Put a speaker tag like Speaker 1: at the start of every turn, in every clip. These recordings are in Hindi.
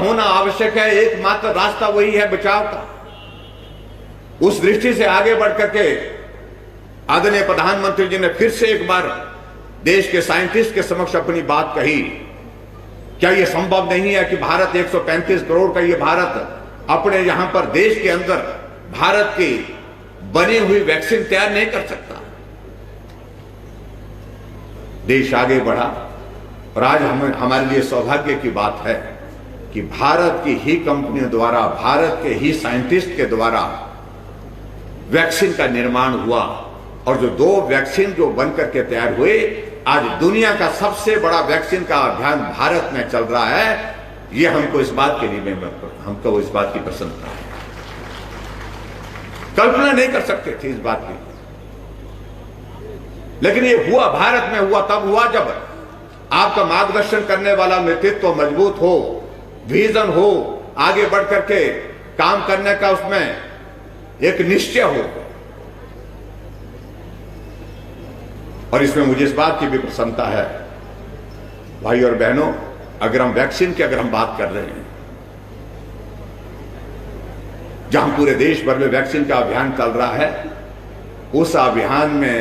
Speaker 1: होना आवश्यक है, एकमात्र रास्ता वही है बचाव का। उस दृष्टि से आगे बढ़ करके आदरणीय प्रधानमंत्री जी ने फिर से एक बार देश के साइंटिस्ट के समक्ष अपनी बात कही। क्या यह संभव नहीं है कि भारत 135 करोड़ का ये भारत अपने यहां पर देश के अंदर भारत की बनी हुई वैक्सीन तैयार नहीं कर सकता? देश आगे बढ़ा और आज हमारे लिए सौभाग्य की बात है कि भारत की ही कंपनियों द्वारा, भारत के ही साइंटिस्ट के द्वारा वैक्सीन का निर्माण हुआ और जो 2 वैक्सीन जो बनकर के तैयार हुए, आज दुनिया का सबसे बड़ा वैक्सीन का अभियान भारत में चल रहा है। ये हमको इस बात के लिए हमको इस बात की प्रसन्नता है। कल्पना नहीं कर सकते थे इस बात की, लेकिन ये हुआ, भारत में हुआ। तब हुआ जब आपका मार्गदर्शन करने वाला नेतृत्व मजबूत हो, विजन हो, आगे बढ़ करके काम करने का उसमें एक निश्चय हो। और इसमें मुझे इस बात की भी प्रसन्नता है भाई और बहनों, अगर हम वैक्सीन की हम बात कर रहे हैं, जहां पूरे देश भर में वैक्सीन का अभियान चल रहा है, उस अभियान में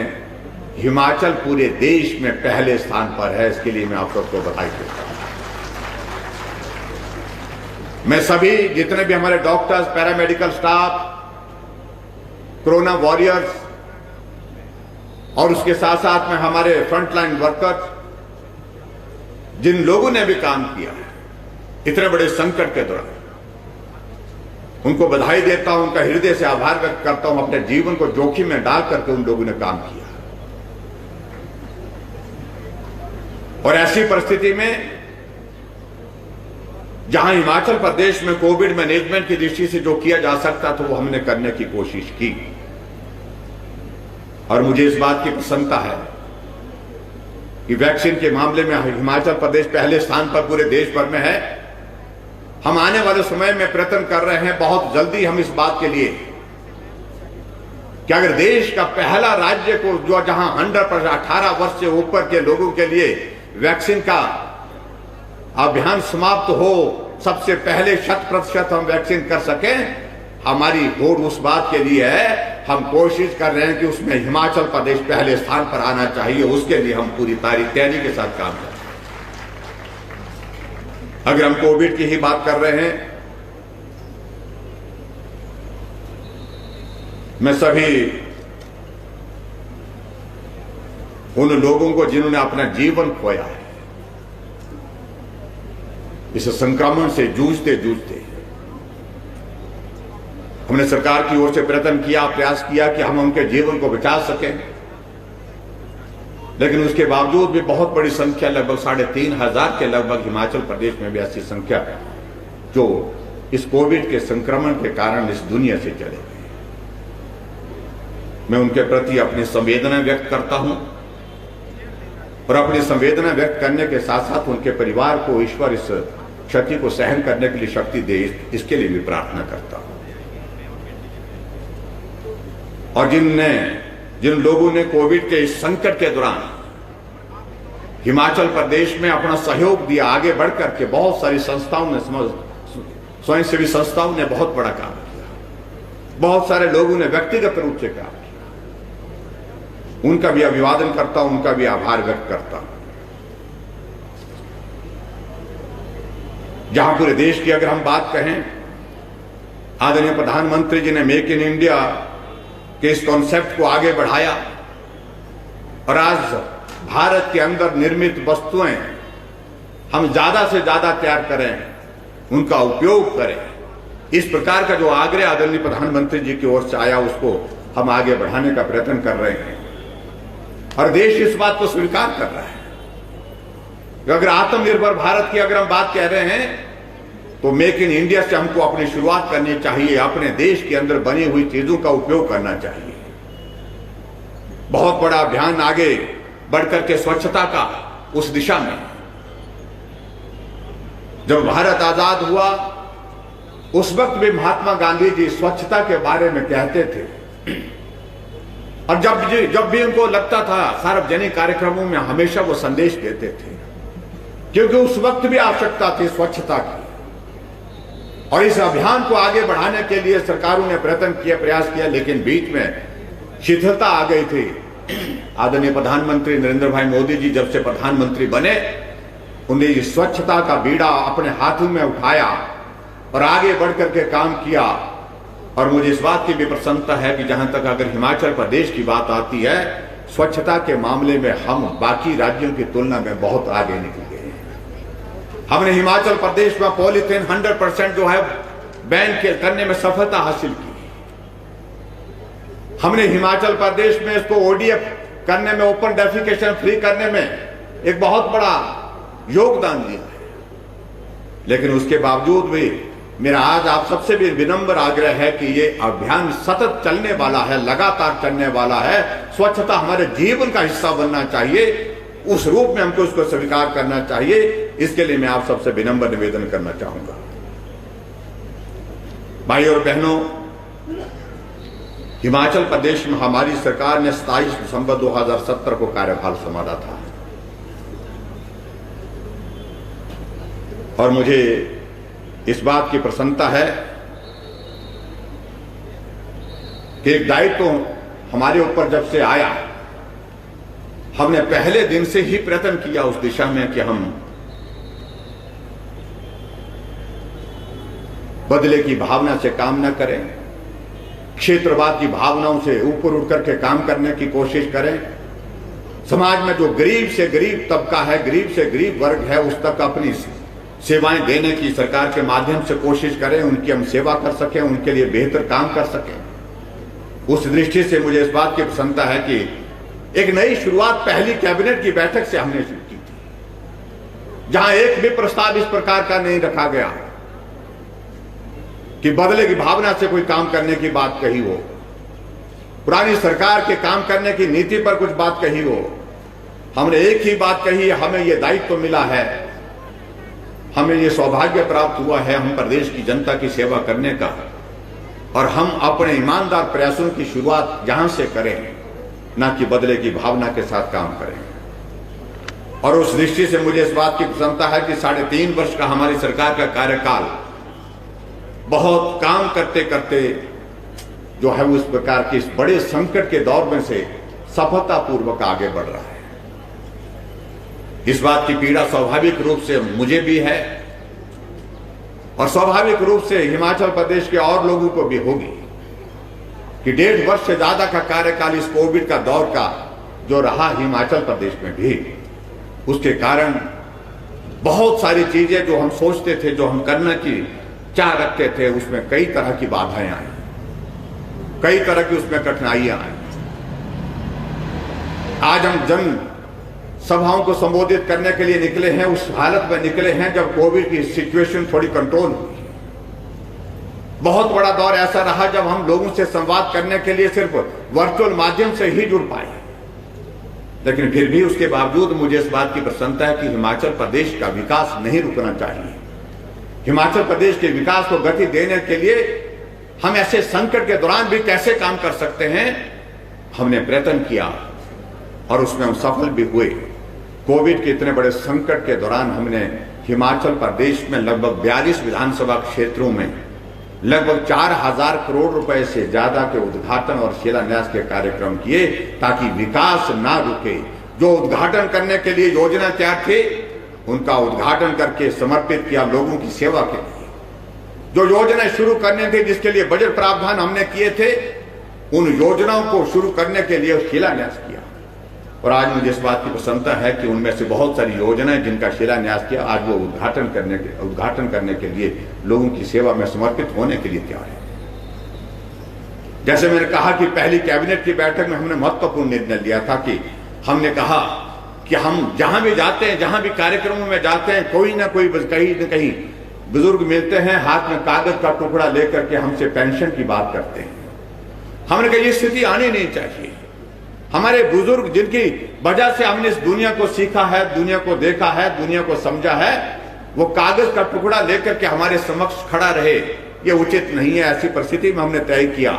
Speaker 1: हिमाचल पूरे देश में पहले स्थान पर है। इसके लिए मैं आप सबको बधाई देता हूं। मैं सभी जितने भी हमारे doctors, paramedical staff, corona warriors और उसके साथ साथ में हमारे फ्रंटलाइन वर्कर्स, जिन लोगों ने भी काम किया है इतने बड़े संकट के दौरान, उनको बधाई देता हूं, उनका हृदय से आभार व्यक्त करता हूं। अपने जीवन को जोखिम में डाल करके उन लोगों ने काम किया। और ऐसी परिस्थिति में जहां हिमाचल प्रदेश में कोविड मैनेजमेंट की दृष्टि से जो किया जा सकता था वो हमने करने की कोशिश की। और मुझे इस बात की प्रसन्नता है कि वैक्सीन के मामले में हिमाचल प्रदेश पहले स्थान पर पूरे देश भर में है। हम आने वाले समय में प्रयत्न कर रहे हैं बहुत जल्दी हम इस बात के लिए कि अगर देश का पहला राज्य को जो जहां 100% 18 वर्ष से ऊपर के लोगों के लिए वैक्सीन का अभियान समाप्त हो, सबसे पहले 100% हम वैक्सीन कर सकें, हमारी होड़ उस बात के लिए है। हम कोशिश कर रहे हैं कि उसमें हिमाचल प्रदेश पहले स्थान पर आना चाहिए। उसके लिए हम पूरी तैयारी के साथ काम कर रहे हैं। अगर हम कोविड की ही बात कर रहे हैं, मैं सभी उन लोगों को जिन्होंने अपना जीवन खोया है इस संक्रमण से जूझते जूझते, हमने सरकार की ओर से प्रयत्न किया, प्रयास किया कि हम उनके जीवन को बचा सकें, लेकिन उसके बावजूद भी बहुत बड़ी संख्या, लगभग 3,500 के लगभग हिमाचल प्रदेश में भी ऐसी संख्या जो इस कोविड के संक्रमण के कारण इस दुनिया से चले गए। मैं उनके प्रति अपनी संवेदना व्यक्त करता हूं और अपनी संवेदना व्यक्त करने के साथ साथ उनके परिवार को ईश्वर इस क्षति को सहन करने के लिए शक्ति दे, इसके लिए भी प्रार्थना करता हूं। और जिन लोगों ने कोविड के इस संकट के दौरान हिमाचल प्रदेश में अपना सहयोग दिया, आगे बढ़कर के बहुत सारी संस्थाओं ने, स्वयंसेवी संस्थाओं ने बहुत बड़ा काम किया, बहुत सारे लोगों ने व्यक्तिगत रूप से काम किया, उनका भी अभिवादन करता हूं, उनका भी आभार व्यक्त करता हूं। जहां पूरे देश की अगर हम बात कहें, आदरणीय प्रधानमंत्री जी ने मेक इन इंडिया के इस कॉन्सेप्ट को आगे बढ़ाया और आज भारत के अंदर निर्मित वस्तुएं हम ज्यादा से ज्यादा तैयार करें, उनका उपयोग करें। इस प्रकार का जो आग्रह आदरणीय प्रधानमंत्री जी की ओर से आया, उसको हम आगे बढ़ाने का प्रयत्न कर रहे हैं और देश इस बात को स्वीकार कर रहा है कि अगर आत्मनिर्भर भारत की अगर हम बात कह रहे हैं तो मेक इन इंडिया से हमको अपनी शुरुआत करनी चाहिए, अपने देश के अंदर बनी हुई चीजों का उपयोग करना चाहिए। बहुत बड़ा अभियान आगे बढ़कर के स्वच्छता का उस दिशा में, जब भारत आजाद हुआ उस वक्त भी महात्मा गांधी जी स्वच्छता के बारे में कहते थे और जब भी उनको लगता था सार्वजनिक कार्यक्रमों में हमेशा वो संदेश देते थे, क्योंकि उस वक्त भी आवश्यकता थी स्वच्छता की। और इस अभियान को आगे बढ़ाने के लिए सरकारों ने प्रयास किया, लेकिन बीच में शिथिलता आ गई थी। आदरणीय प्रधानमंत्री नरेंद्र भाई मोदी जी जब से प्रधानमंत्री बने, उन्हें स्वच्छता का बीड़ा अपने हाथों में उठाया और आगे बढ़कर के काम किया। और मुझे इस बात की भी प्रसन्नता है कि जहां तक अगर हिमाचल प्रदेश की बात आती है, स्वच्छता के मामले में हम बाकी राज्यों की तुलना में बहुत आगे निकल गए हैं। हमने हिमाचल प्रदेश में पॉलीथीन 100% जो है बैन करने में सफलता हासिल की। हमने हिमाचल प्रदेश में इसको ODF करने में, ओपन डेफिकेशन फ्री करने में एक बहुत बड़ा योगदान दिया है। लेकिन उसके बावजूद भी मेरा आज आप सबसे भी विनम्र आग्रह है कि ये अभियान सतत चलने वाला है, लगातार चलने वाला है। स्वच्छता हमारे जीवन का हिस्सा बनना चाहिए, उस रूप में हमको उसको स्वीकार करना चाहिए। इसके लिए मैं आप सबसे विनम्र निवेदन करना चाहूंगा। भाई और बहनों, हिमाचल प्रदेश में हमारी सरकार ने 27 दिसंबर 2017 को कार्यभार संभाला था और मुझे इस बात की प्रसन्नता है कि एक दायित्व हमारे ऊपर जब से आया, हमने पहले दिन से ही प्रयत्न किया उस दिशा में कि हम बदले की भावना से काम न करें, क्षेत्रवाद की भावनाओं से ऊपर उठ करके काम करने की कोशिश करें। समाज में जो गरीब से गरीब तबका है, गरीब से गरीब वर्ग है, उस तक अपनी सेवाएं देने की सरकार के माध्यम से कोशिश करें, उनकी हम सेवा कर सकें, उनके लिए बेहतर काम कर सकें। उस दृष्टि से मुझे इस बात की प्रसन्नता है कि एक नई शुरुआत पहली कैबिनेट की बैठक से हमने शुरू की थी, जहां एक भी प्रस्ताव इस प्रकार का नहीं रखा गया कि बदले की भावना से कोई काम करने की बात कही हो, पुरानी सरकार के काम करने की नीति पर कुछ बात कही हो। हमने एक ही बात कही है, हमें यह दायित्व मिला है, हमें यह सौभाग्य प्राप्त हुआ है हम प्रदेश की जनता की सेवा करने का, और हम अपने ईमानदार प्रयासों की शुरुआत यहां से करें, ना कि बदले की भावना के साथ काम करें। और उस दृष्टि से मुझे इस बात की प्रसन्नता है कि 3.5 वर्ष का हमारी सरकार का कार्यकाल बहुत काम करते करते जो है उस प्रकार के इस बड़े संकट के दौर में से सफलतापूर्वक आगे बढ़ रहा है। इस बात की पीड़ा स्वाभाविक रूप से मुझे भी है और स्वाभाविक रूप से हिमाचल प्रदेश के और लोगों को भी होगी कि 1.5 वर्ष से ज्यादा का कार्यकाल इस कोविड का दौर का जो रहा हिमाचल प्रदेश में भी, उसके कारण बहुत सारी चीजें जो हम सोचते थे, जो हम करने की चाह रखते थे, उसमें कई तरह की बाधाएं आई, कई तरह की उसमें कठिनाइयां आई। आज हम जन सभाओं को संबोधित करने के लिए निकले हैं, उस हालत में निकले हैं जब कोविड की सिचुएशन थोड़ी कंट्रोल हुई। बहुत बड़ा दौर ऐसा रहा जब हम लोगों से संवाद करने के लिए सिर्फ वर्चुअल माध्यम से ही जुड़ पाए। लेकिन फिर भी उसके बावजूद मुझे इस बात की प्रसन्नता है कि हिमाचल प्रदेश का विकास नहीं रुकना चाहिए। हिमाचल प्रदेश के विकास को गति देने के लिए हम ऐसे संकट के दौरान भी कैसे काम कर सकते हैं, हमने प्रयत्न किया और उसमें हम सफल भी हुए। कोविड के इतने बड़े संकट के दौरान हमने हिमाचल प्रदेश में लगभग 42 विधानसभा क्षेत्रों में लगभग 4,000 करोड़ रुपए से ज्यादा के उद्घाटन और शिलान्यास के कार्यक्रम किए ताकि विकास ना रुके। जो उद्घाटन करने के लिए योजना तैयार थे उनका उद्घाटन करके समर्पित किया लोगों की सेवा के लिए। जो योजनाएं शुरू करने थे, जिसके लिए बजट प्रावधान हमने किए थे, उन योजनाओं को शुरू करने के लिए शिलान्यास किया। और आज मुझे इस बात की प्रसन्नता है कि उनमें से बहुत सारी योजनाएं जिनका शिलान्यास किया, आज वो उद्घाटन करने के लिए लोगों की सेवा में समर्पित होने के लिए तैयार है। जैसे मैंने कहा कि पहली कैबिनेट की बैठक में हमने महत्वपूर्ण निर्णय लिया था कि हमने कहा कि हम जहां भी जाते हैं, जहां भी कार्यक्रमों में जाते हैं, कोई ना कोई कहीं न कहीं बुजुर्ग मिलते हैं, हाथ में कागज का टुकड़ा लेकर के हमसे पेंशन की बात करते हैं। हमने कहा ये स्थिति आनी नहीं चाहिए। हमारे बुजुर्ग जिनकी वजह से हमने इस दुनिया को सीखा है, दुनिया को देखा है, दुनिया को समझा है, वो कागज का टुकड़ा लेकर के हमारे समक्ष खड़ा रहे, ये उचित नहीं है। ऐसी परिस्थिति में हमने तय किया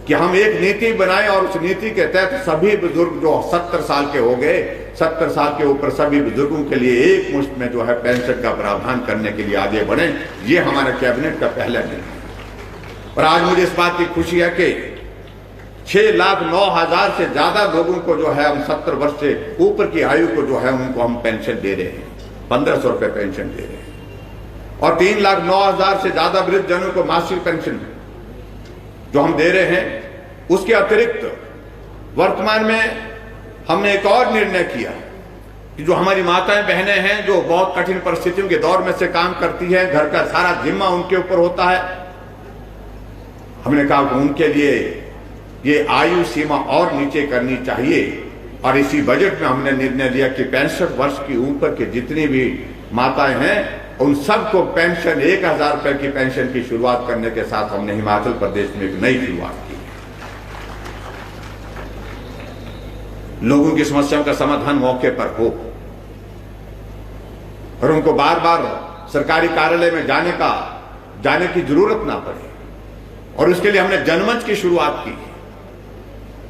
Speaker 1: कि हम एक नीति बनाएं और उस नीति के तहत सभी बुजुर्ग जो 70 साल के हो गए 70 साल के ऊपर सभी बुजुर्गों के लिए एक मुश्त में जो है पेंशन का प्रावधान करने के लिए आगे बढ़े। ये हमारे कैबिनेट का पहला निर्णय है। और आज मुझे इस बात की खुशी है कि 6,09,000 से ज्यादा लोगों को जो है हम 70 वर्ष से ऊपर की आयु को जो है उनको हम पेंशन दे रहे हैं, 1,500 रुपए पेंशन दे रहे हैं। और 3,09,000 से ज्यादा वृद्ध जनों को मासिक पेंशन जो हम दे रहे हैं। उसके अतिरिक्त वर्तमान में हमने एक और निर्णय किया कि जो हमारी माताएं बहनें हैं जो बहुत कठिन परिस्थितियों के दौर में से काम करती हैं, घर का सारा जिम्मा उनके ऊपर होता है, हमने कहा कि उनके लिए ये आयु सीमा और नीचे करनी चाहिए। और इसी बजट में हमने निर्णय लिया कि 65 वर्ष की ऊपर के जितनी भी माताएं हैं उन सबको पेंशन 1,000 रुपए की पेंशन की शुरुआत करने के साथ हमने हिमाचल प्रदेश में एक नई शुरुआत की। लोगों की समस्याओं का समाधान मौके पर हो और उनको बार बार सरकारी कार्यालय में जाने की जरूरत ना पड़े। और उसके लिए हमने जनमंच की शुरुआत की।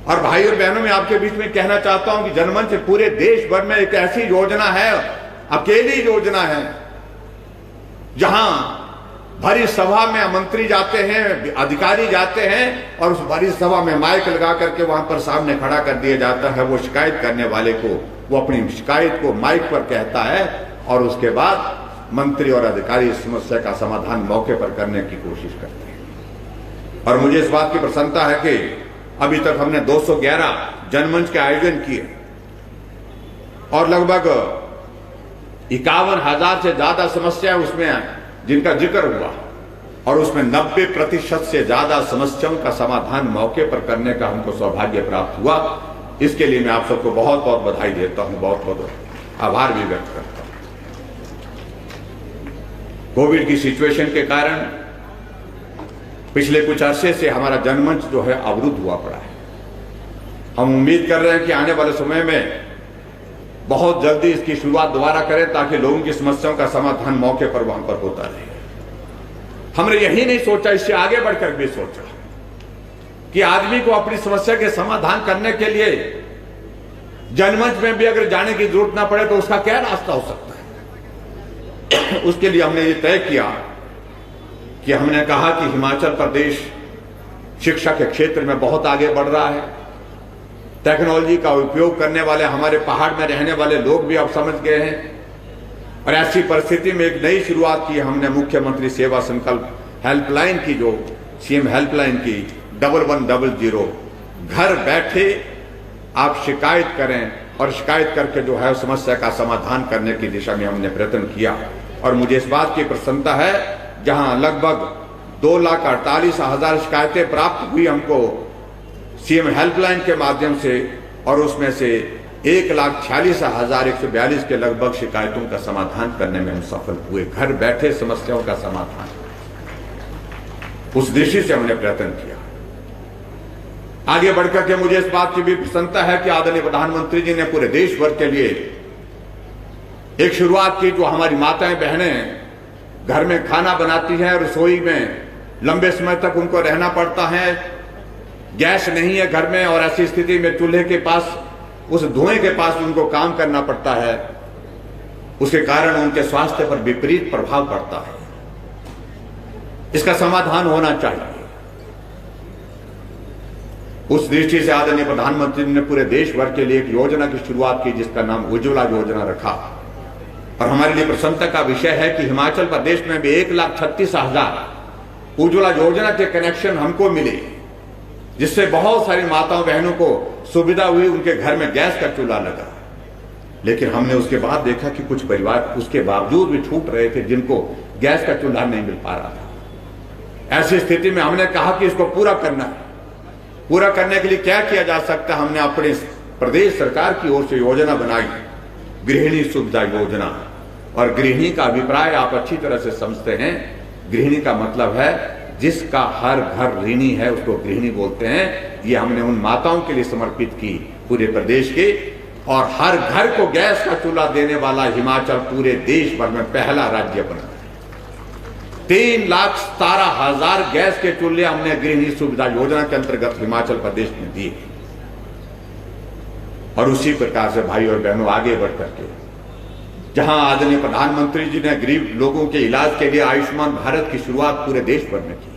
Speaker 1: और भाई और बहनों, मैं आपके बीच में कहना चाहता हूं कि जनमंच पूरे देश भर में एक ऐसी योजना है, अकेली योजना है, जहां भरी सभा में मंत्री जाते हैं, अधिकारी जाते हैं और उस भरी सभा में माइक लगा करके वहां पर सामने खड़ा कर दिया जाता है। वो शिकायत करने वाले को वो अपनी शिकायत को माइक पर कहता है और उसके बाद मंत्री और अधिकारी इस समस्या का समाधान मौके पर करने की कोशिश करते हैं। और मुझे इस बात की प्रसन्नता है कि अभी तक हमने 211 जनमंच के आयोजन किए और लगभग 51,000 से ज्यादा समस्या उसमें जिनका जिक्र हुआ और उसमें 90% से ज्यादा समस्याओं का समाधान मौके पर करने का हमको सौभाग्य प्राप्त हुआ। इसके लिए मैं आप सबको बहुत बहुत बधाई देता हूं, बहुत बहुत आभार भी व्यक्त करता हूं। कोविड की सिचुएशन के कारण पिछले कुछ अरसे से हमारा जनमंच जो है अवरुद्ध हुआ पड़ा है। हम उम्मीद कर रहे हैं कि आने वाले समय में बहुत जल्दी इसकी शुरुआत दोबारा करें ताकि लोगों की समस्याओं का समाधान मौके पर वहां पर होता रहे। हमने यही नहीं सोचा, इससे आगे बढ़कर भी सोचा कि आदमी को अपनी समस्या के समाधान करने के लिए जनमंच में भी अगर जाने की जरूरत ना पड़े तो उसका क्या रास्ता हो सकता है। उसके लिए हमने ये तय किया कि हमने कहा कि हिमाचल प्रदेश शिक्षा के क्षेत्र में बहुत आगे बढ़ रहा है। टेक्नोलॉजी का उपयोग करने वाले हमारे पहाड़ में रहने वाले लोग भी अब समझ गए हैं। और ऐसी परिस्थिति में एक नई शुरुआत की हमने मुख्यमंत्री सेवा संकल्प हेल्पलाइन की, जो सीएम हेल्पलाइन की 1100। घर बैठे आप शिकायत करें और शिकायत करके जो है समस्या का समाधान करने की दिशा में हमने प्रयत्न किया। और मुझे इस बात की प्रसन्नता है, जहां लगभग 2,48,000 शिकायतें प्राप्त हुई हमको सीएम हेल्पलाइन के माध्यम से, और उसमें से 1,46,142 के लगभग शिकायतों का समाधान करने में हम सफल हुए। घर बैठे समस्याओं का समाधान, उस दृष्टि से हमने प्रयत्न किया। आगे बढ़कर के मुझे इस बात की भी प्रसन्नता है कि आदरणीय प्रधानमंत्री जी ने पूरे देश भर के लिए एक शुरुआत की। जो हमारी माताएं बहनें घर में खाना बनाती हैं, रसोई में लंबे समय तक उनको रहना पड़ता है, गैस नहीं है घर में और ऐसी स्थिति में चूल्हे के पास, उस धुएं के पास उनको काम करना पड़ता है, उसके कारण उनके स्वास्थ्य पर विपरीत प्रभाव पड़ता है। इसका समाधान होना चाहिए। उस दृष्टि से आदरणीय प्रधानमंत्री ने पूरे देश भर के लिए एक योजना की शुरुआत की जिसका नाम उज्ज्वला योजना रखा। और हमारे लिए प्रसन्नता का विषय है कि हिमाचल प्रदेश में भी 1,36,000 उज्ज्वला योजना के कनेक्शन हमको मिले, जिससे बहुत सारी माताओं बहनों को सुविधा हुई, उनके घर में गैस का चूल्हा लगा। लेकिन हमने उसके बाद देखा कि कुछ परिवार उसके बावजूद भी छूट रहे थे जिनको गैस का चूल्हा नहीं मिल पा रहा था। ऐसी स्थिति में हमने कहा कि इसको पूरा करना है। पूरा करने के लिए क्या किया जा सकता है, हमने अपने प्रदेश सरकार की ओर से योजना बनाई, गृहिणी सुविधा योजना। और गृहिणी का अभिप्राय आप अच्छी तरह से समझते हैं। गृहिणी का मतलब है जिसका हर घर ऋणी है, उसको गृहिणी बोलते हैं। ये हमने उन माताओं के लिए समर्पित की पूरे प्रदेश के। और हर घर को गैस का चूल्हा देने वाला हिमाचल पूरे देश भर में पहला राज्य बना। 3,17,000 गैस के चूल्हे हमने गृहिणी सुविधा योजना के अंतर्गत हिमाचल प्रदेश में दिए। और उसी प्रकार से भाई और बहनों आगे बढ़ करके जहां आदरणीय प्रधानमंत्री जी ने गरीब लोगों के इलाज के लिए आयुष्मान भारत की शुरुआत पूरे देश भर में की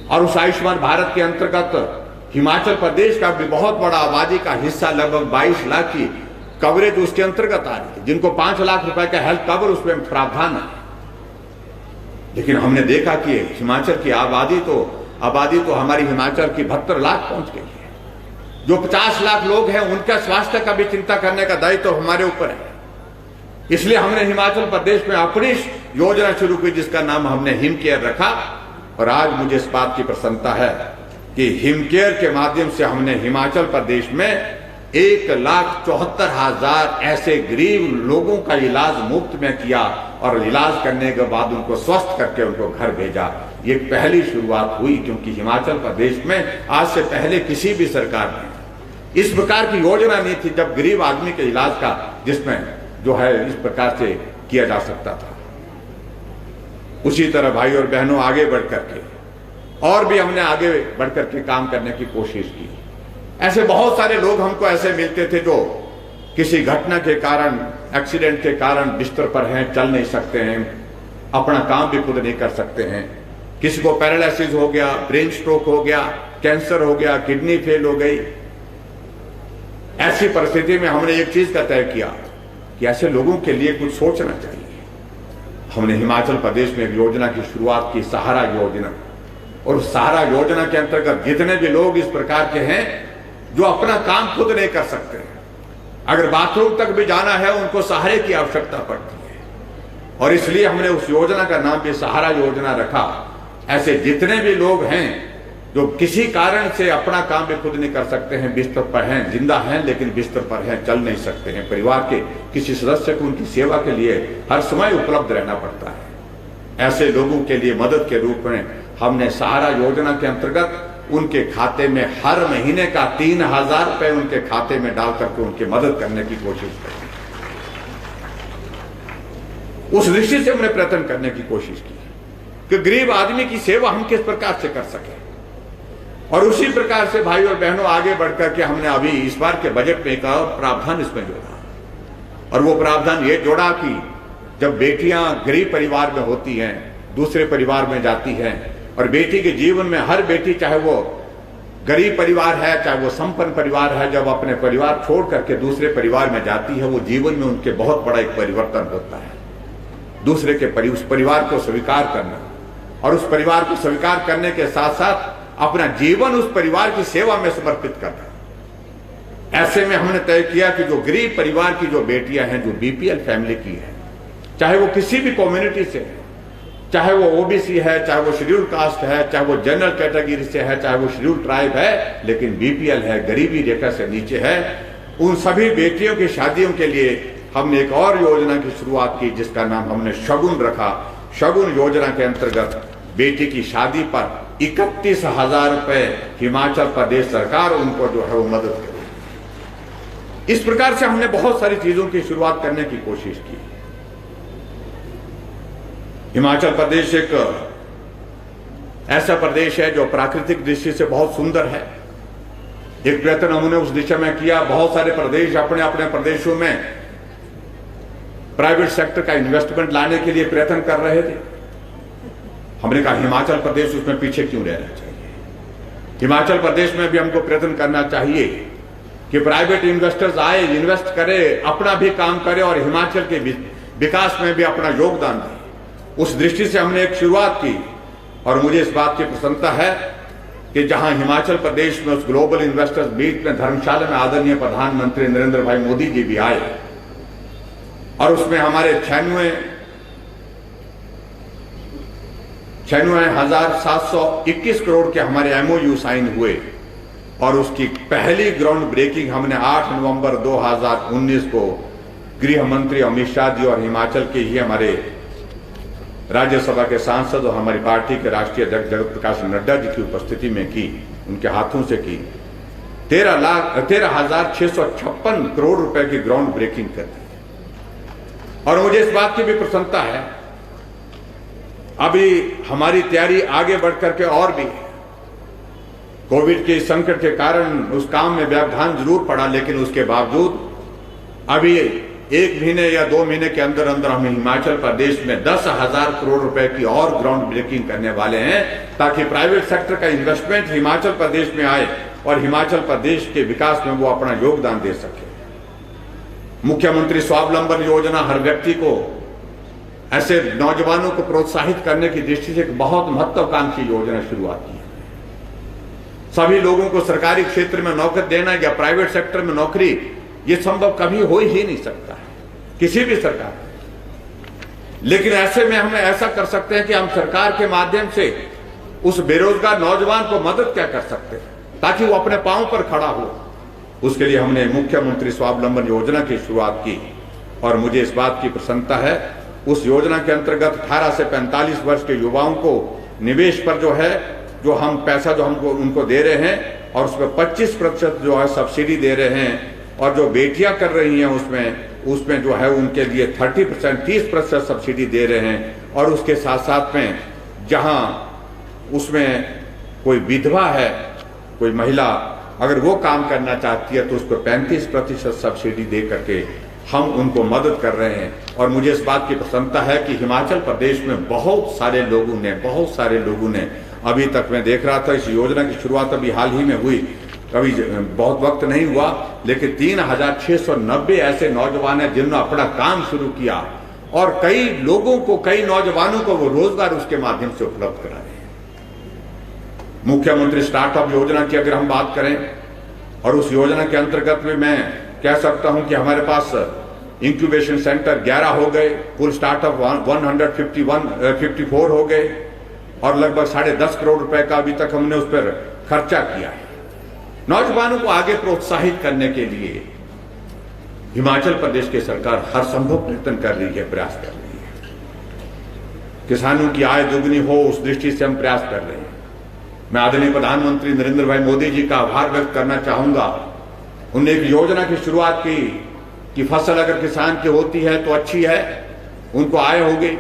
Speaker 1: और उस आयुष्मान भारत के अंतर्गत हिमाचल प्रदेश का भी बहुत बड़ा आबादी का हिस्सा लगभग 22 लाख की कवरेज उसके अंतर्गत आ रही है, जिनको 5 लाख रुपए का हेल्थ कवर उसमें प्रावधान है। लेकिन हमने देखा कि हिमाचल की आबादी तो हमारी हिमाचल की 72 लाख पहुंच गई है। जो 50 लाख लोग हैं उनका स्वास्थ्य का भी चिंता करने का दायित्व तो हमारे ऊपर है। इसलिए हमने हिमाचल प्रदेश में अपनी योजना शुरू की जिसका नाम हमने हिम केयर रखा और आज मुझे इस बात की प्रसन्नता है कि हिम केयर के माध्यम से हमने हिमाचल प्रदेश में 1,74,000 ऐसे गरीब लोगों का इलाज मुफ्त में किया और इलाज करने के बाद उनको स्वस्थ करके उनको घर भेजा। ये पहली शुरुआत हुई क्योंकि हिमाचल प्रदेश में आज से पहले किसी भी सरकार ने इस प्रकार की योजना नहीं थी जब गरीब आदमी के इलाज का जिसमें जो है इस प्रकार से किया जा सकता था। उसी तरह भाई और बहनों आगे बढ़ करके और भी हमने आगे बढ़ करके काम करने की कोशिश की। ऐसे बहुत सारे लोग हमको ऐसे मिलते थे जो किसी घटना के कारण एक्सीडेंट के कारण बिस्तर पर हैं, चल नहीं सकते हैं, अपना काम भी खुद नहीं कर सकते हैं। किसी को पैरालिसिस हो गया, ब्रेन स्ट्रोक हो गया, कैंसर हो गया, किडनी फेल हो गई। ऐसी परिस्थिति में हमने एक चीज का तय किया कि ऐसे लोगों के लिए कुछ सोचना चाहिए। हमने हिमाचल प्रदेश में एक योजना की शुरुआत की, सहारा योजना। और सहारा योजना के अंतर्गत जितने भी लोग इस प्रकार के हैं जो अपना काम खुद नहीं कर सकते, अगर बाथरूम तक भी जाना है उनको सहारे की आवश्यकता पड़ती है और इसलिए हमने उस योजना का नाम भी सहारा योजना रखा। ऐसे जितने भी लोग हैं जो किसी कारण से अपना काम भी खुद नहीं कर सकते हैं, बिस्तर पर हैं, जिंदा हैं लेकिन बिस्तर पर हैं, चल नहीं सकते हैं, परिवार के किसी सदस्य को उनकी सेवा के लिए हर समय उपलब्ध रहना पड़ता है, ऐसे लोगों के लिए मदद के रूप में हमने सहारा योजना के अंतर्गत उनके खाते में हर महीने का 3,000 रुपए उनके खाते में डाल करके उनकी मदद करने की कोशिश करी। उस दृष्टि से हमने प्रयत्न करने की कोशिश की कि गरीब आदमी की सेवा हम किस प्रकार से कर सके। और उसी प्रकार से भाई और बहनों आगे बढ़कर के हमने अभी इस बार के बजट में एक और प्रावधान इसमें जोड़ा और वो प्रावधान ये जोड़ा कि जब बेटियां गरीब परिवार में होती हैं, दूसरे परिवार में जाती हैं और बेटी के जीवन में हर बेटी, चाहे वो गरीब परिवार है चाहे वो संपन्न परिवार है, जब अपने परिवार छोड़ करके दूसरे परिवार में जाती है वो जीवन में उनके बहुत बड़ा एक परिवर्तन होता है। दूसरे के उस परिवार को स्वीकार करना और उस परिवार को स्वीकार करने के साथ साथ अपना जीवन उस परिवार की सेवा में समर्पित करना। ऐसे में हमने तय किया कि जो गरीब परिवार की जो बेटियां हैं, जो बीपीएल फैमिली की है, चाहे वो किसी भी कम्युनिटी से है, चाहे वो ओबीसी है, चाहे वो शेड्यूल कास्ट है, चाहे वो जनरल कैटेगरी से है, चाहे वो शेड्यूल ट्राइब है, लेकिन बीपीएल है, गरीबी रेखा से नीचे है, उन सभी बेटियों की शादियों के लिए हमने एक और योजना की शुरुआत की जिसका नाम हमने शगुन रखा। शगुन योजना के अंतर्गत बेटी की शादी पर 31,000 रुपए हिमाचल प्रदेश सरकार उनको जो है वो मदद करेगी। इस प्रकार से हमने बहुत सारी चीजों की शुरुआत करने की कोशिश की। हिमाचल प्रदेश एक ऐसा प्रदेश है जो प्राकृतिक दृष्टि से बहुत सुंदर है। एक प्रयत्न हमने उस दिशा में किया। बहुत सारे प्रदेश अपने अपने प्रदेशों में प्राइवेट सेक्टर का इन्वेस्टमेंट लाने के लिए प्रयत्न कर रहे थे। हमने कहा हिमाचल प्रदेश उसमें पीछे क्यों रहना चाहिए। हिमाचल प्रदेश में भी हमको प्रयत्न करना चाहिए कि प्राइवेट इन्वेस्टर्स आए, इन्वेस्ट करे, अपना भी काम करे और हिमाचल के विकास में भी अपना योगदान दे। उस दृष्टि से हमने एक शुरुआत की और मुझे इस बात की प्रसन्नता है कि जहां हिमाचल प्रदेश में उस ग्लोबल इन्वेस्टर्स मीट में धर्मशाला में आदरणीय प्रधानमंत्री नरेंद्र भाई मोदी जी भी आए और उसमें हमारे 96,721 करोड़ के हमारे एमओयू साइन हुए और उसकी पहली ग्राउंड ब्रेकिंग हमने 8 नवंबर 2019 को गृह मंत्री अमित शाह जी और हिमाचल के ही हमारे राज्यसभा के सांसद और हमारी पार्टी के राष्ट्रीय अध्यक्ष जगत प्रकाश नड्डा जी की उपस्थिति में की, उनके हाथों से की। 13,656 करोड़ रुपए की ग्राउंड ब्रेकिंग कर दी। और मुझे इस बात की भी प्रसन्नता है, अभी हमारी तैयारी आगे बढ़ करके और भी है। कोविड के संकट के कारण उस काम में व्यवधान जरूर पड़ा, लेकिन उसके बावजूद अभी 1 महीने या 2 महीने के अंदर अंदर हम हिमाचल प्रदेश में 10,000 करोड़ रुपए की और ग्राउंड ब्रेकिंग करने वाले हैं, ताकि प्राइवेट सेक्टर का इन्वेस्टमेंट हिमाचल प्रदेश में आए और हिमाचल प्रदेश के विकास में वो अपना योगदान दे सके। मुख्यमंत्री स्वावलंबन योजना हर व्यक्ति को, ऐसे नौजवानों को प्रोत्साहित करने की दृष्टि से एक बहुत महत्वाकांक्षी योजना शुरुआत की है। सभी लोगों को सरकारी क्षेत्र में नौकरी देना या प्राइवेट सेक्टर में नौकरी, ये संभव कभी हो ही नहीं सकता है किसी भी सरकार। लेकिन ऐसे में हम ऐसा कर सकते हैं कि हम सरकार के माध्यम से उस बेरोजगार नौजवान को मदद क्या कर सकते हैं ताकि वो अपने पांव पर खड़ा हो। उसके लिए हमने मुख्यमंत्री स्वावलंबन योजना की शुरुआत की और मुझे इस बात की प्रसन्नता है, उस योजना के अंतर्गत 18 से 45 वर्ष के युवाओं को निवेश पर जो हम पैसा जो हमको उनको दे रहे हैं और उसमें 25% जो है सब्सिडी दे रहे हैं, और जो बेटियां कर रही हैं उसमें जो है उनके लिए 30% सब्सिडी दे रहे हैं। और उसके साथ साथ में जहां उसमें कोई विधवा है, कोई महिला अगर वो काम करना चाहती है तो उसको 35% सब्सिडी दे करके हम उनको मदद कर रहे हैं। और मुझे इस बात की प्रसन्नता है कि हिमाचल प्रदेश में बहुत सारे लोगों ने अभी तक, मैं देख रहा था इस योजना की शुरुआत अभी हाल ही में हुई, कभी बहुत वक्त नहीं हुआ, लेकिन 3,690 ऐसे नौजवान हैं जिन्होंने अपना काम शुरू किया और कई नौजवानों को वो रोजगार उसके माध्यम से उपलब्ध करा रहे हैं। मुख्यमंत्री स्टार्टअप योजना की अगर हम बात करें, और उस योजना के अंतर्गत में मैं कह सकता हूं कि हमारे पास इंक्यूबेशन सेंटर 11 हो गए, कुल स्टार्टअप 154 हो गए और लगभग 10.5 करोड़ रुपए का अभी तक हमने उस पर खर्चा किया है। नौजवानों को आगे प्रोत्साहित करने के लिए हिमाचल प्रदेश की सरकार हर संभव प्रयत्न कर रही है, प्रयास कर रही है। किसानों की आय दुगनी हो उस दृष्टि से हम प्रयास कर रहे हैं। मैं आदरणीय प्रधानमंत्री नरेंद्र भाई मोदी जी का आभार व्यक्त करना चाहूंगा। उन्होंने एक योजना की शुरुआत की कि फसल अगर किसान की होती है तो अच्छी है, उनको आय होगी,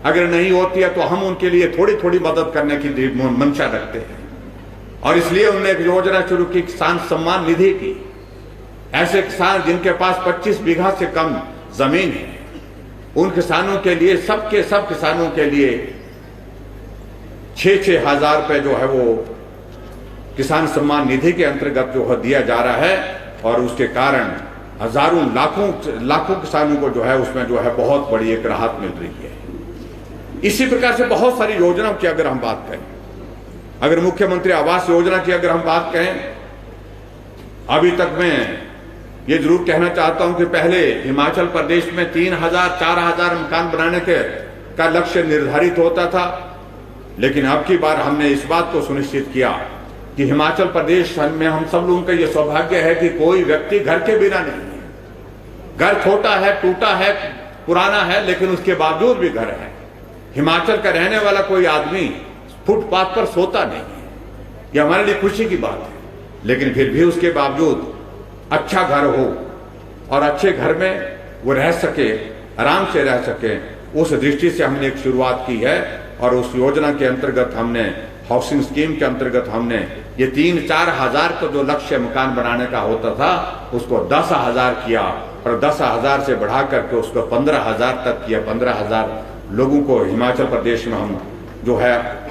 Speaker 1: अगर नहीं होती है तो हम उनके लिए थोड़ी थोड़ी मदद करने की मंशा रखते हैं। और इसलिए उन्होंने एक योजना शुरू की, किसान सम्मान निधि की। ऐसे किसान जिनके पास 25 बीघा से कम जमीन है, उन किसानों के लिए, सब किसानों के लिए 6-6 हजार रुपए जो है वो किसान सम्मान निधि के अंतर्गत जो है दिया जा रहा है। और उसके कारण हजारों लाखों किसानों को जो है उसमें जो है बहुत बड़ी एक राहत मिल रही है। इसी प्रकार से बहुत सारी योजनाओं की अगर हम बात करें, अगर मुख्यमंत्री आवास योजना की अगर हम बात करें, अभी तक मैं ये जरूर कहना चाहता हूं कि पहले हिमाचल प्रदेश में 3,000-4,000 मकान बनाने का लक्ष्य निर्धारित होता था, लेकिन अब की बार हमने इस बात को सुनिश्चित किया कि हिमाचल प्रदेश में हम सब लोगों का यह सौभाग्य है कि कोई व्यक्ति घर के बिना नहीं है। घर छोटा है, टूटा है, पुराना है, लेकिन उसके बावजूद भी घर है। हिमाचल का रहने वाला कोई आदमी फुटपाथ पर सोता नहीं है, यह हमारे लिए खुशी की बात है। लेकिन फिर भी उसके बावजूद अच्छा घर हो और अच्छे घर में वो रह सके, आराम से रह सके, उस दृष्टि से हमने एक शुरुआत की है। और उस योजना के अंतर्गत हमने, हाउसिंग स्कीम के अंतर्गत हमने ये 3-4 हजार का जो लक्ष्य मकान बनाने का होता था उसको 10,000 किया और 10,000 से बढ़ा करके उसको 15,000 तक किया। 15,000 लोगों को हिमाचल प्रदेश में हम जो है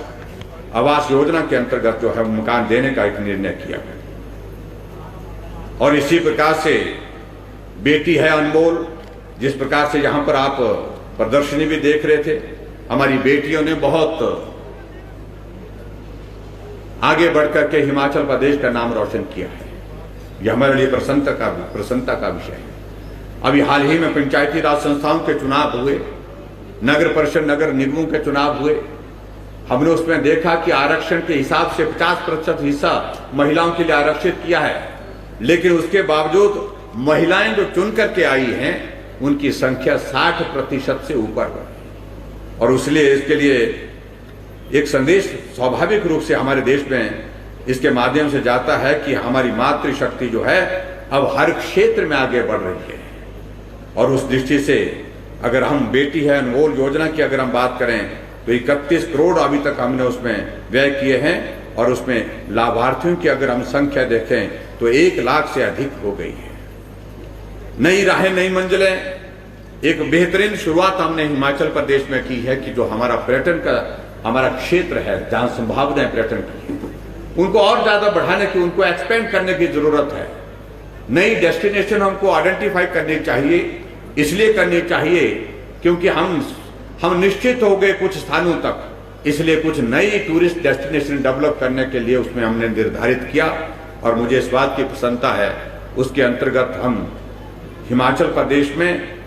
Speaker 1: आवास योजना के अंतर्गत जो है मकान देने का एक निर्णय किया। और इसी प्रकार से बेटी है अनमोल, जिस प्रकार से यहां पर आप प्रदर्शनी भी देख रहे थे, हमारी बेटियों ने बहुत आगे बढ़कर के हिमाचल प्रदेश का नाम रोशन किया है। यह हमारे लिए प्रसन्नता का विषय है। अभी हाल ही में पंचायती राज संस्थाओं के चुनाव हुए, नगर परिषद, नगर निगमों के चुनाव हुए। हमने उसमें देखा कि आरक्षण के हिसाब से 50% हिस्सा महिलाओं के लिए आरक्षित किया है, लेकिन उसके बावजूद महिलाएं जो चुन करके आई हैं उनकी संख्या 60% से ऊपर बढ़ी। और इसलिए इसके लिए एक संदेश स्वाभाविक रूप से हमारे देश में इसके माध्यम से जाता है कि हमारी मातृशक्ति जो है अब हर क्षेत्र में आगे बढ़ रही है। और उस दृष्टि से अगर हम बेटी है अनमोल योजना की अगर हम बात करें तो 31 करोड़ अभी तक हमने उसमें व्यय किए हैं और उसमें लाभार्थियों की अगर हम संख्या देखें तो 1 लाख से अधिक हो गई है। नई राहें, नई मंजिलें, एक बेहतरीन शुरुआत हमने हिमाचल प्रदेश में की है कि जो हमारा पर्यटन का हमारा क्षेत्र है, जहां संभावनाएं पर्यटन की है, उनको और ज्यादा बढ़ाने की, उनको एक्सपेंड करने की जरूरत है। नई डेस्टिनेशन हमको आइडेंटिफाई करनी चाहिए, इसलिए करनी चाहिए क्योंकि हम निश्चित हो गए कुछ स्थानों तक, इसलिए कुछ नई टूरिस्ट डेस्टिनेशन डेवलप करने के लिए उसमें हमने निर्धारित किया और मुझे इस बात की प्रसन्नता है उसके अंतर्गत हम हिमाचल प्रदेश में,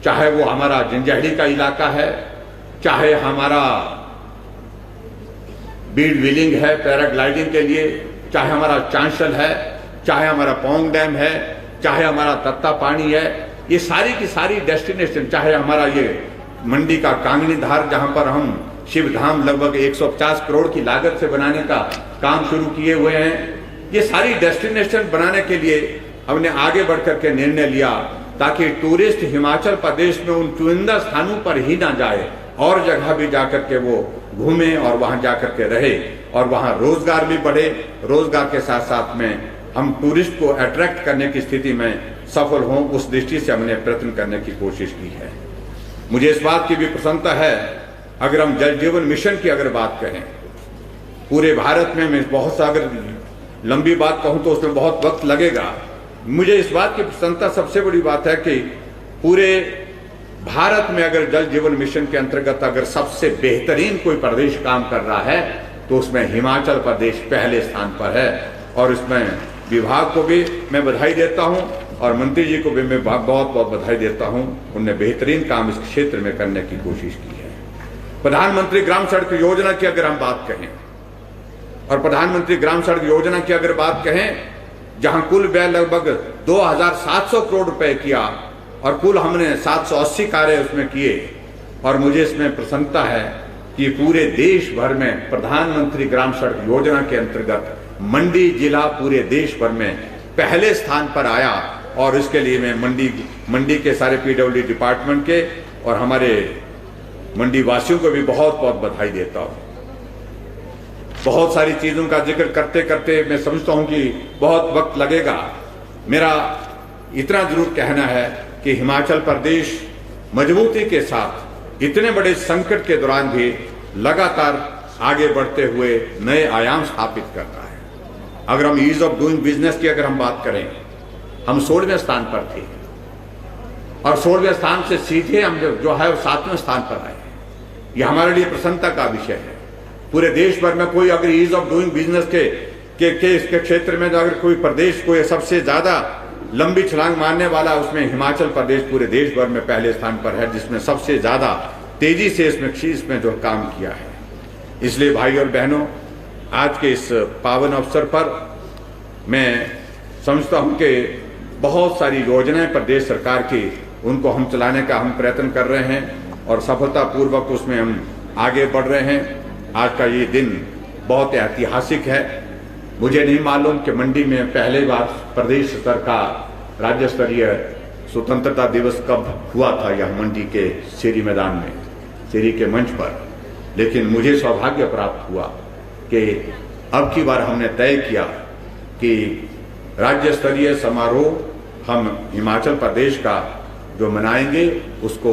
Speaker 1: चाहे वो हमारा जंजैहली का इलाका है, चाहे हमारा बीड व्हीलिंग है पैराग्लाइडिंग के लिए, चाहे हमारा चांशल है, चाहे हमारा पौंग डैम है, चाहे हमारा तत्ता पानी है, ये सारी की सारी डेस्टिनेशन, चाहे हमारा ये मंडी का कांगनी धार जहां पर हम शिव धाम लगभग 150 करोड़ की लागत से बनाने का काम शुरू किए हुए हैं, ये सारी डेस्टिनेशन बनाने के लिए हमने आगे बढ़कर के निर्णय लिया ताकि टूरिस्ट हिमाचल प्रदेश में उन चुनिंदा स्थानों पर ही ना जाए, और जगह भी जाकर के वो घूमे और वहां जाकर के रहे और वहां रोजगार भी बढ़े। रोजगार के साथ साथ में हम टूरिस्ट को अट्रैक्ट करने की स्थिति में सफल हों, उस दृष्टि से हमने प्रयत्न करने की कोशिश की है। मुझे इस बात की भी प्रसन्नता है, अगर हम जल जीवन मिशन की अगर बात करें पूरे भारत में, मैं बहुत सा अगर लंबी बात कहूं तो उसमें बहुत वक्त लगेगा। मुझे इस बात की प्रसन्नता, सबसे बड़ी बात है कि पूरे भारत में अगर जल जीवन मिशन के अंतर्गत अगर सबसे बेहतरीन कोई प्रदेश काम कर रहा है तो उसमें हिमाचल प्रदेश पहले स्थान पर है, और इसमें विभाग को भी मैं बधाई देता हूं और मंत्री जी को भी मैं बहुत बहुत बधाई देता हूं। उनने बेहतरीन काम इस क्षेत्र में करने की कोशिश की है। प्रधानमंत्री ग्राम सड़क योजना की अगर हम बात कहें, और प्रधानमंत्री ग्राम सड़क योजना की अगर बात कहें, जहां कुल व्यय लगभग 2700 करोड़ रुपए किया और कुल हमने 780 कार्य उसमें किए, और मुझे इसमें प्रसन्नता है कि पूरे देश भर में प्रधानमंत्री ग्राम सड़क योजना के अंतर्गत मंडी जिला पूरे देश भर में पहले स्थान पर आया, और इसके लिए मैं मंडी के सारे पीडब्ल्यूडी डिपार्टमेंट के और हमारे मंडी वासियों को भी बहुत बहुत बधाई देता हूं। बहुत सारी चीजों का जिक्र करते करते मैं समझता हूं कि बहुत वक्त लगेगा। मेरा इतना जरूर कहना है कि हिमाचल प्रदेश मजबूती के साथ इतने बड़े संकट के दौरान भी लगातार आगे बढ़ते हुए नए आयाम स्थापित कर रहा है। अगर हम ईज ऑफ डूइंग बिजनेस की अगर हम बात करें, हम 16वें स्थान पर थे और 16वें स्थान से सीधे हम जो है 7वें स्थान पर आए। यह हमारे लिए प्रसन्नता का विषय है। पूरे देश भर में कोई अगर ईज ऑफ डूइंग बिजनेस के क्षेत्र में अगर कोई प्रदेश कोई सबसे ज्यादा लंबी छलांग मारने वाला, उसमें हिमाचल प्रदेश पूरे देश भर में पहले स्थान पर है, जिसमें सबसे ज्यादा तेजी से इसमें जो काम किया है। इसलिए भाई और बहनों, आज के इस पावन अवसर पर मैं समझता हूं कि बहुत सारी योजनाएं प्रदेश सरकार की, उनको हम चलाने का हम प्रयत्न कर रहे हैं और सफलतापूर्वक उसमें हम आगे बढ़ रहे हैं। आज का ये दिन बहुत ऐतिहासिक है। मुझे नहीं मालूम कि मंडी में पहले बार प्रदेश स्तर का राज्य स्तरीय स्वतंत्रता दिवस कब हुआ था, यह मंडी के शेरी मैदान में, शेरी के मंच पर, लेकिन मुझे सौभाग्य प्राप्त हुआ कि अब की बार हमने तय किया कि राज्य स्तरीय समारोह हम हिमाचल प्रदेश का जो मनाएंगे उसको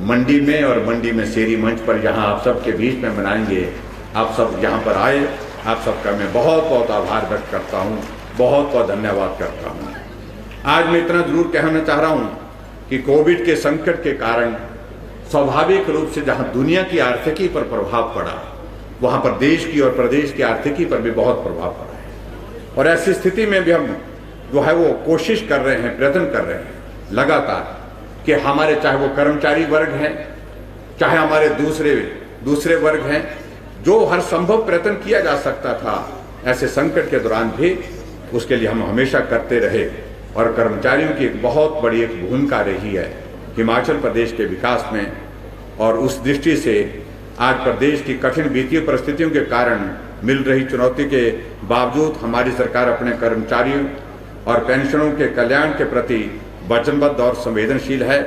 Speaker 1: मंडी में, और मंडी में शेरी मंच पर जहां आप सबके बीच में मनाएंगे। आप सब यहां पर आए, आप सबका मैं बहुत बहुत आभार व्यक्त करता हूं, बहुत बहुत धन्यवाद करता हूं। आज मैं इतना जरूर कहना चाह रहा हूं कि कोविड के संकट के कारण स्वाभाविक रूप से जहां दुनिया की आर्थिकी पर प्रभाव पड़ा, वहां पर देश की और प्रदेश की आर्थिकी पर भी बहुत प्रभाव पड़ा है। और ऐसी स्थिति में भी हम जो है वो कोशिश कर रहे हैं, प्रयत्न कर रहे हैं लगातार कि हमारे, चाहे वो कर्मचारी वर्ग हैं, चाहे हमारे दूसरे वर्ग हैं, जो हर संभव प्रयत्न किया जा सकता था ऐसे संकट के दौरान भी, उसके लिए हम हमेशा करते रहे। और कर्मचारियों की एक बहुत बड़ी एक भूमिका रही है हिमाचल प्रदेश के विकास में, और उस दृष्टि से आज प्रदेश की कठिन वित्तीय परिस्थितियों के कारण मिल रही चुनौती के बावजूद हमारी सरकार अपने कर्मचारियों और पेंशनरों के कल्याण के प्रति वचनबद्ध और संवेदनशील है।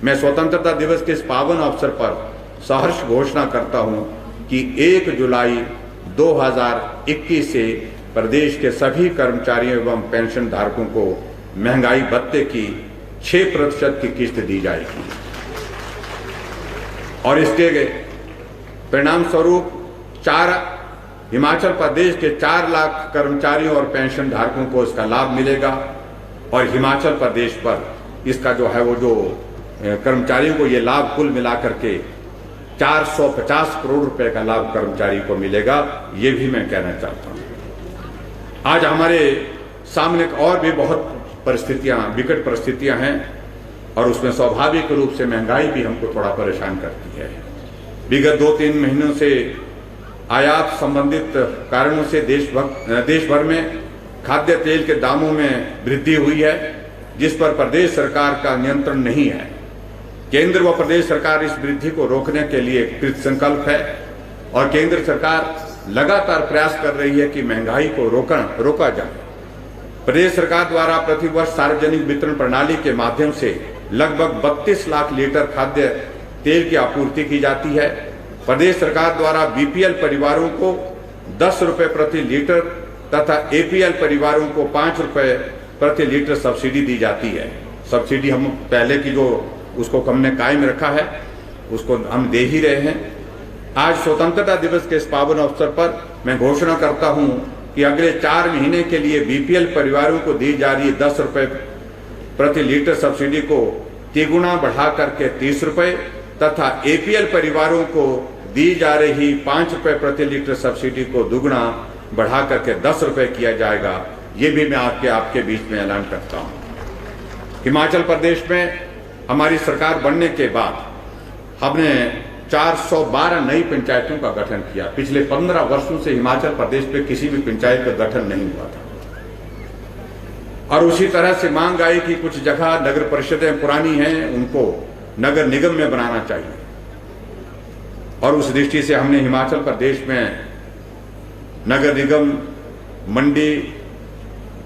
Speaker 1: मैं स्वतंत्रता दिवस के इस पावन अवसर पर सहर्ष घोषणा करता हूं कि 1 जुलाई 2021 से प्रदेश के सभी कर्मचारियों एवं पेंशन धारकों को महंगाई भत्ते की 6% की किस्त दी जाएगी और इसके परिणाम स्वरूप हिमाचल प्रदेश के 4 लाख कर्मचारियों और पेंशन धारकों को इसका लाभ मिलेगा और हिमाचल प्रदेश पर इसका जो है वो जो कर्मचारियों को ये लाभ कुल मिलाकर के 450 करोड़ रुपए का लाभ कर्मचारी को मिलेगा, ये भी मैं कहना चाहता हूं। आज हमारे सामने और भी बहुत विकट परिस्थितियां हैं और उसमें स्वाभाविक रूप से महंगाई भी हमको थोड़ा परेशान करती है। विगत 2-3 महीनों से आयात संबंधित कारणों से देश भर में खाद्य तेल के दामों में वृद्धि हुई है, जिस पर प्रदेश सरकार का नियंत्रण नहीं है। केंद्र व प्रदेश सरकार इस वृद्धि को रोकने के लिए कृत संकल्प है और केंद्र सरकार लगातार प्रयास कर रही है कि महंगाई को रोका जाए। प्रदेश सरकार द्वारा प्रतिवर्ष सार्वजनिक वितरण प्रणाली के माध्यम से लगभग 32 लाख लीटर खाद्य तेल की आपूर्ति की जाती है। प्रदेश सरकार द्वारा बीपीएल परिवारों को 10 रुपए प्रति लीटर तथा एपीएल परिवारों को 5 रुपए प्रति लीटर सब्सिडी दी जाती है। सब्सिडी हम पहले की जो उसको हमने कायम रखा है उसको हम दे ही रहे हैं। आज स्वतंत्रता दिवस के इस पावन अवसर पर मैं घोषणा करता हूं कि अगले 4 महीने के लिए बीपीएल परिवारों को दी जा रही 10 रुपए प्रति लीटर सब्सिडी को तिगुना बढ़ा करके 30 रुपए तथा एपीएल परिवारों को दी जा रही 5 रुपए प्रति लीटर सब्सिडी को दुगुना बढ़ा करके 10 रुपए किया जाएगा। ये भी मैं आपके बीच में ऐलान करता हूं। हिमाचल प्रदेश में हमारी सरकार बनने के बाद हमने 412 नई पंचायतों का गठन किया। पिछले 15 वर्षों से हिमाचल प्रदेश में किसी भी पंचायत का गठन नहीं हुआ था और उसी तरह से मांग आई कि कुछ जगह नगर परिषदें पुरानी हैं, उनको नगर निगम में बनाना चाहिए और उस दृष्टि से हमने हिमाचल प्रदेश में नगर निगम मंडी,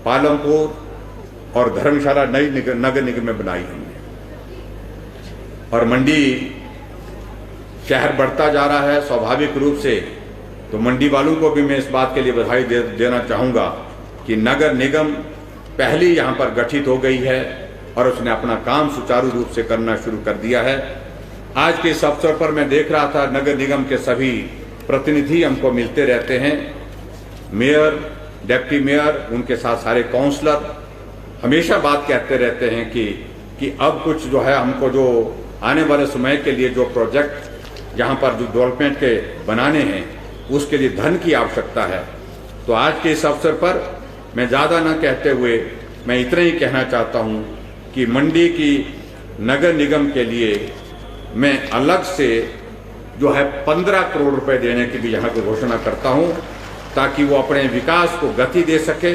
Speaker 1: पालमपुर और धर्मशाला नई नगर निगम में बनाई हमने। और मंडी शहर बढ़ता जा रहा है स्वाभाविक रूप से, तो मंडी वालों को भी मैं इस बात के लिए बधाई देना चाहूंगा कि नगर निगम पहली यहां पर गठित हो गई है और उसने अपना काम सुचारू रूप से करना शुरू कर दिया है। आज के इस अवसर पर मैं देख रहा था नगर निगम के सभी प्रतिनिधि हमको मिलते रहते हैं, मेयर, डिप्टी मेयर, उनके साथ सारे काउंसलर हमेशा बात कहते रहते हैं कि अब कुछ जो है हमको जो आने वाले समय के लिए जो प्रोजेक्ट जहां पर जो डेवलपमेंट के बनाने हैं उसके लिए धन की आवश्यकता है। तो आज के इस अवसर पर मैं ज़्यादा न कहते हुए मैं इतना ही कहना चाहता हूं कि मंडी की नगर निगम के लिए मैं अलग से जो है 15 करोड़ रुपए देने की भी यहाँ की घोषणा करता हूं ताकि वो अपने विकास को गति दे सके।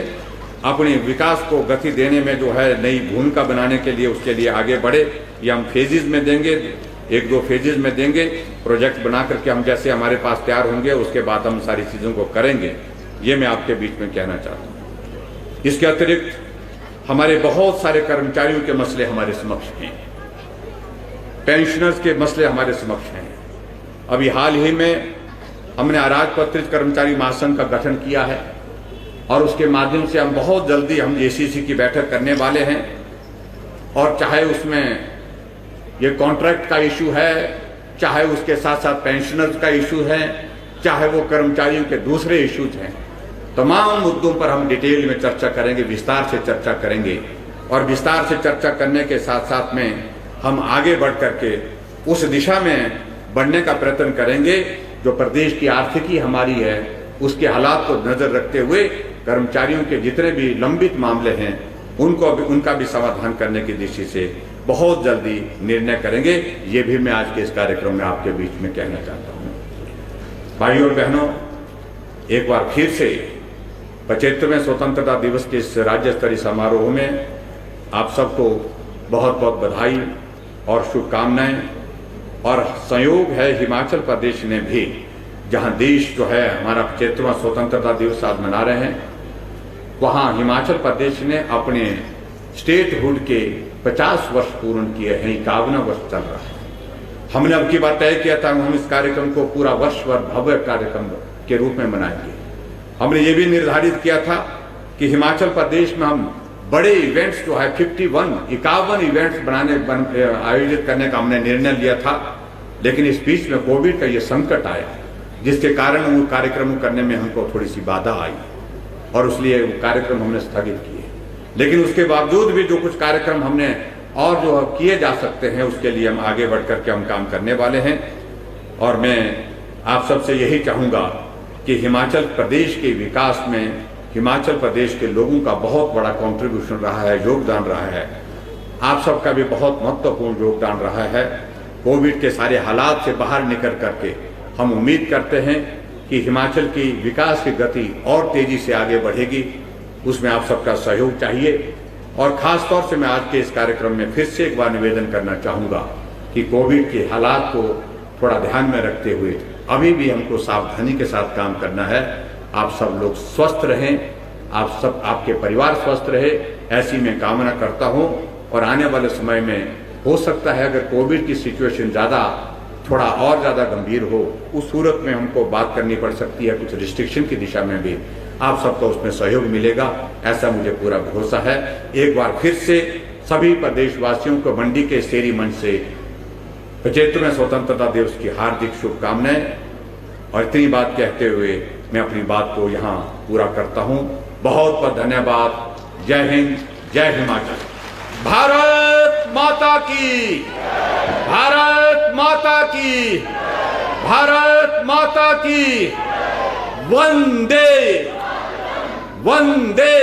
Speaker 1: अपने विकास को गति देने में जो है नई भूमिका बनाने के लिए उसके लिए आगे बढ़े। ये हम फेजेज में देंगे, 1-2 फेजेज में देंगे प्रोजेक्ट बना करके, हम जैसे हमारे पास तैयार होंगे उसके बाद हम सारी चीज़ों को करेंगे। ये मैं आपके बीच में कहना चाहता हूँ। इसके अतिरिक्त हमारे बहुत सारे कर्मचारियों के मसले हमारे समक्ष हैं, पेंशनर्स के मसले हमारे समक्ष हैं। अभी हाल ही में हमने अराजपत्रित कर्मचारी महासंघ का गठन किया है और उसके माध्यम से हम बहुत जल्दी हम एसीसी की बैठक करने वाले हैं और चाहे उसमें ये कॉन्ट्रैक्ट का इशू है, चाहे उसके साथ साथ पेंशनर्स का इशू है, चाहे वो कर्मचारियों के दूसरे इश्यूज हैं, तमाम मुद्दों पर हम डिटेल में चर्चा करेंगे, विस्तार से चर्चा करेंगे और विस्तार से चर्चा करने के साथ साथ में हम आगे बढ़ करके उस दिशा में बढ़ने का प्रयत्न करेंगे जो प्रदेश की आर्थिकी हमारी है उसके हालात को नजर रखते हुए कर्मचारियों के जितने भी लंबित मामले हैं उनका भी समाधान करने की दृष्टि से बहुत जल्दी निर्णय करेंगे। ये भी मैं आज के इस कार्यक्रम में आपके बीच में कहना चाहता हूँ। भाइयों और बहनों, एक बार फिर से 75वें स्वतंत्रता दिवस के इस राज्य स्तरीय समारोह में आप सबको बहुत बहुत बधाई और शुभकामनाएं। और संयोग है हिमाचल प्रदेश ने भी, जहां देश जो है हमारा 75वां स्वतंत्रता दिवस आज मना रहे हैं, वहां हिमाचल प्रदेश ने अपने स्टेटहुड के 50 वर्ष पूर्ण किए हैं, 51वां वर्ष चल रहा है। हमने अब की बार तय किया था हम इस कार्यक्रम को पूरा वर्ष भर भव्य कार्यक्रम के रूप में मनाएंगे। हमने ये भी निर्धारित किया था कि हिमाचल प्रदेश में हम बड़े इवेंट्स जो है 51 इवेंट्स आयोजित करने का हमने निर्णय लिया था, लेकिन इस बीच में कोविड का ये संकट आया जिसके कारण वो कार्यक्रम करने में हमको थोड़ी सी बाधा आई और इसलिए वो कार्यक्रम हमने स्थगित किए। लेकिन उसके बावजूद भी जो कुछ कार्यक्रम हमने और जो किए जा सकते हैं उसके लिए हम आगे बढ़ करके हम काम करने वाले हैं। और मैं आप सबसे यही चाहूंगा कि हिमाचल प्रदेश के विकास में हिमाचल प्रदेश के लोगों का बहुत बड़ा कंट्रीब्यूशन रहा है, योगदान रहा है। आप सबका भी बहुत महत्वपूर्ण योगदान रहा है। कोविड के सारे हालात से बाहर निकल करके हम उम्मीद करते हैं कि हिमाचल की विकास की गति और तेजी से आगे बढ़ेगी। उसमें आप सबका सहयोग चाहिए। और खास तौर से मैं आज के इस कार्यक्रम में फिर से एक बार निवेदन करना चाहूंगा कि कोविड के हालात को थोड़ा ध्यान में रखते हुए अभी भी हमको सावधानी के साथ काम करना है। आप सब लोग स्वस्थ रहें, आप सब आपके परिवार स्वस्थ रहे, ऐसी मैं कामना करता हूं। और आने वाले समय में हो सकता है अगर कोविड की सिचुएशन थोड़ा और ज्यादा गंभीर हो, उस सूरत में हमको बात करनी पड़ सकती है, कुछ रिस्ट्रिक्शन की दिशा में भी आप सबको उसमें सहयोग मिलेगा, ऐसा मुझे पूरा भरोसा है। एक बार फिर से सभी प्रदेशवासियों को मंडी के शेरी मंच से 75वें स्वतंत्रता दिवस की हार्दिक शुभकामनाएं। और इतनी बात कहते हुए मैं अपनी बात को यहाँ पूरा करता हूँ। बहुत बहुत धन्यवाद। जय हिंद, जय हिमाचल। भारत माता की, भारत माता की, भारत माता की। वंदे वंदे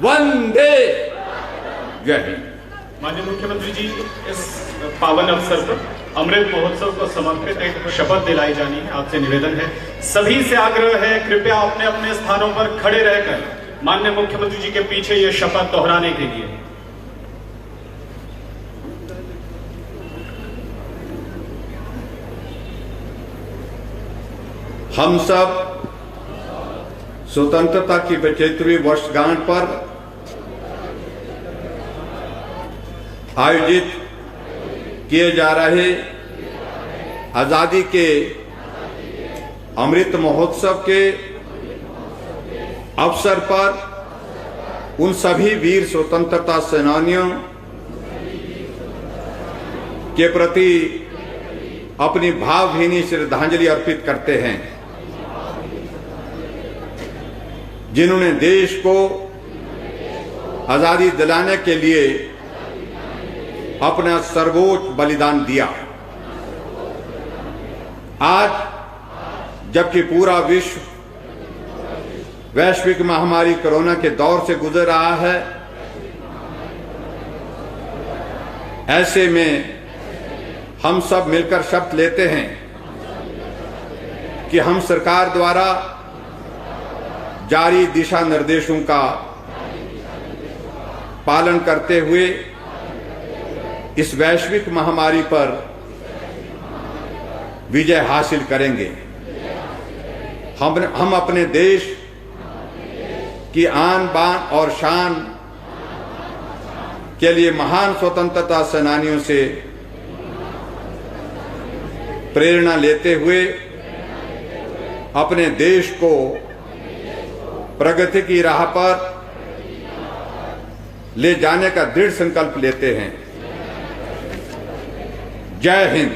Speaker 1: वंदे। जय हिंद।
Speaker 2: माननीय मुख्यमंत्री जी, इस पावन अवसर पर अमृत महोत्सव को समर्पित एक शपथ दिलाई जानी है। आपसे निवेदन है, सभी से आग्रह है, कृपया अपने अपने स्थानों पर खड़े रहकर माननीय मुख्यमंत्री जी के पीछे ये शपथ दोहराने के लिए।
Speaker 1: हम सब स्वतंत्रता की 75वीं वर्षगांठ पर आयोजित किए जा रहे आजादी के अमृत महोत्सव के अवसर पर उन सभी वीर स्वतंत्रता सेनानियों के प्रति अपनी भावभीनी श्रद्धांजलि अर्पित करते हैं जिन्होंने देश को आजादी दिलाने के लिए अपना सर्वोच्च बलिदान दिया। आज जबकि पूरा विश्व वैश्विक महामारी कोरोना के दौर से गुजर रहा है, ऐसे में हम सब मिलकर शपथ लेते हैं कि हम सरकार द्वारा जारी दिशा निर्देशों का पालन करते हुए इस वैश्विक महामारी पर विजय हासिल करेंगे। हम अपने देश की आन बान और शान के लिए महान स्वतंत्रता सेनानियों से प्रेरणा लेते हुए अपने देश को प्रगति की राह पर ले जाने का दृढ़ संकल्प लेते हैं। जय हिंद।